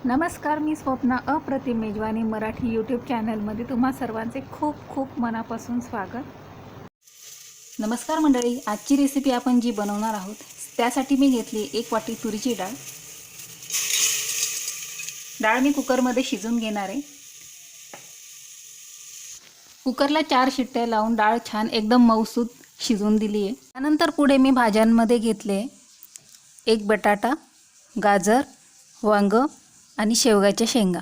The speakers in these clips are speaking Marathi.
नमस्कार, मी स्वप्ना अप्रतिम मेजवानी मराठी यूट्यूब चॅनलमध्ये तुम्हा सर्वांचे खूप खूप मनापासून स्वागत. नमस्कार मंडळी, आजची रेसिपी आपण जी बनवणार आहोत त्यासाठी मी घेतली 1 वाटी तुरीची डाळ. डाळ मी कुकरमध्ये शिजवून घेणार आहे. कुकरला 4 शिट्ट्या लावून डाळ छान एकदम मऊसूत शिजवून दिली आहे. त्यानंतर पुढे मी भाज्यांमध्ये घेतले 1 बटाटा, गाजर, वांग आणि शेवगाच्या शेंगा.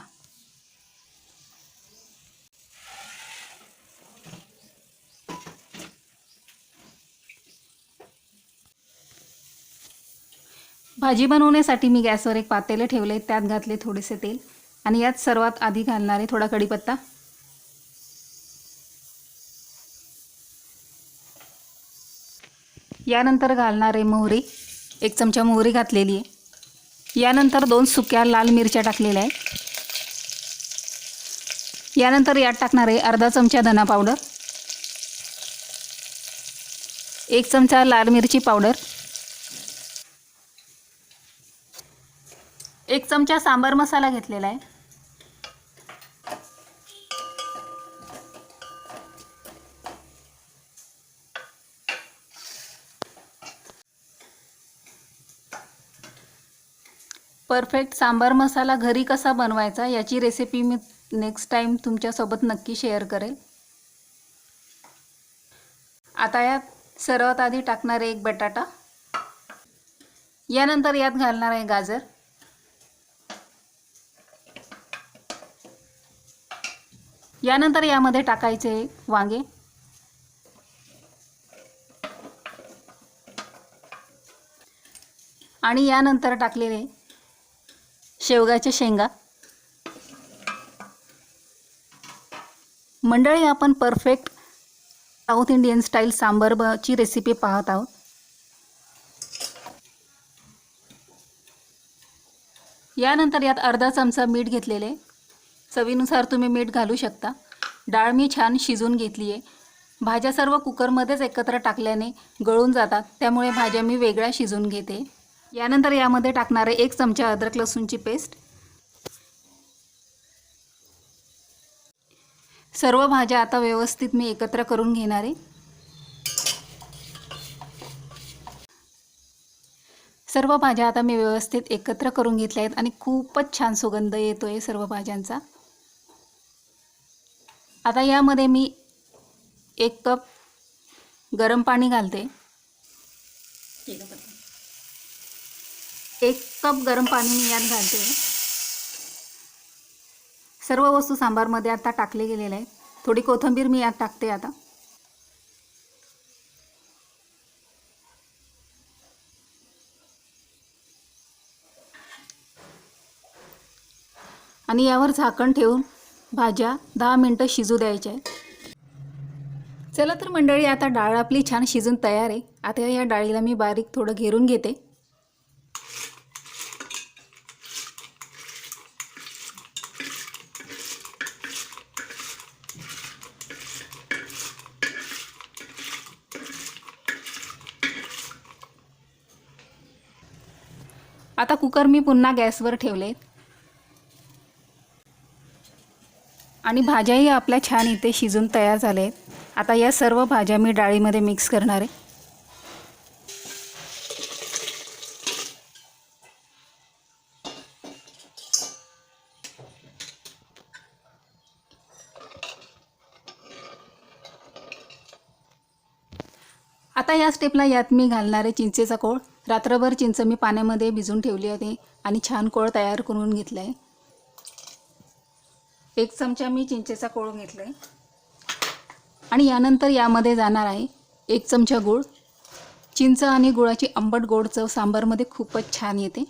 भाजी बनवण्यासाठी मी गॅसवर एक पातेले ठेवले, त्यात घातले थोडेसे तेल आणि यात सर्वात आधी घालणार आहे थोडा कढीपत्ता. यानंतर घालणार आहे मोहरी, 1 चमचा मोहरी घातलेली आहे. यानंतर 2 सुक्या लाल मिरच्या टाकलेल्या आहेत. यानंतर यात टाकणार आहे अर्धा चमचा धना पावडर, 1 चमचा लाल मिरची पावडर, 1 चमचा सांबार मसाला घेतलेला आहे. परफेक्ट सांबार मसाला घरी कसा बनवायचा याची रेसिपी मी नेक्स्ट टाइम तुमच्यासोबत नक्की शेअर करेल. आता यात सर्वात आधी टाकणार आहे 1 बटाटा. यानंतर यात घालणार आहे गाजर. यानंतर यामध्ये टाकायचे वांगे. आणि यानंतर टाकलेले शेवगाच्या शेंगा. मंडळी, आपण परफेक्ट साऊथ इंडियन स्टाईल सांबारची रेसिपी पाहत आहोत. यानंतर यात अर्धा चमचा मीठ घेतलेले, चवीनुसार तुम्ही मीठ घालू शकता. डाळ मी छान शिजवून घेतली आहे. भाज्या सर्व कुकरमध्येच एकत्र टाकल्याने गळून जातात, त्यामुळे भाज्या मी वेगळ्या शिजवून घेते. यानंतर यामध्ये टाकणार आहे 1 चमचा अद्रक लसूणची पेस्ट. सर्व भाज्या आता व्यवस्थित मी एकत्र करून घेणार आहे. सर्व भाज्या आता मी व्यवस्थित एकत्र करून घेतल्या आहेत आणि खूपच छान सुगंध येतोय सर्व भाज्यांचा. आता यामध्ये मी 1 कप गरम पाणी घालते. 1 कप गरम पाणी मी यात घालते. सर्व वस्तू सांबारमध्ये आता टाकले गेलेले आहेत. थोडी कोथिंबीर मी यात टाकते आता. आणि यावर झाकण ठेवून भाज्या 10 मिनिटं शिजू द्यायच्या आहेत. चला तर मंडळी, आता डाळ आपली छान शिजून तयार आहे. आता या डाळीला मी बारीक थोडं घेरून घेते. आता कुकर मी पुन्हा गॅसवर ठेवले आणि भाज्याही आपल्या छान इथे शिजून तयार झाले आहेत. आता या सर्व भाज्या मी डाळीमध्ये मिक्स करणार आहे. आता या स्टेपला यात मी घालणार आहे चिंचेचा कोळ. रात्रभर चिंच मी पाण्यामध्ये भिजवून ठेवली होती आणि छान कोळ तयार करून घेतला आहे. 1 चमचा मी चिंचेचा कोळ घेतला आहे. आणि यानंतर यामध्ये जाणार आहे 1 चमचा गूळ. चिंच आणि गुळाची आंबट गोड चव सांबारमध्ये खूपच छान येते.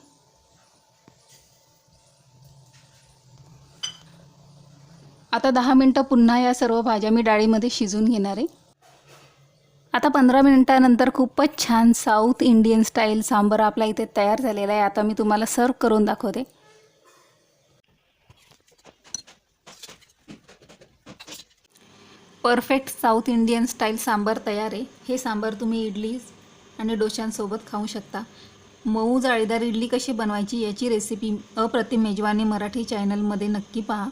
आता 10 मिनिटं पुन्हा या सर्व भाज्या मी डाळीमध्ये शिजवून घेणार आहे. आता 15 मिनिटानंतर खूपच छान साऊथ इंडियन स्टाईल सांबार आपला इथे तयार झालेला आहे. आता मी तुम्हाला सर्व करून दाखवते. Perfect South Indian style sambar तयार आहे. हे सांबार तुम्ही इडली आणि डोशांसोबत खाऊ शकता. मऊ जाळीदार इडली कशी बनवायची याची रेसिपी अप्रतिम मेजवानी मराठी चॅनलमध्ये नक्की पहा.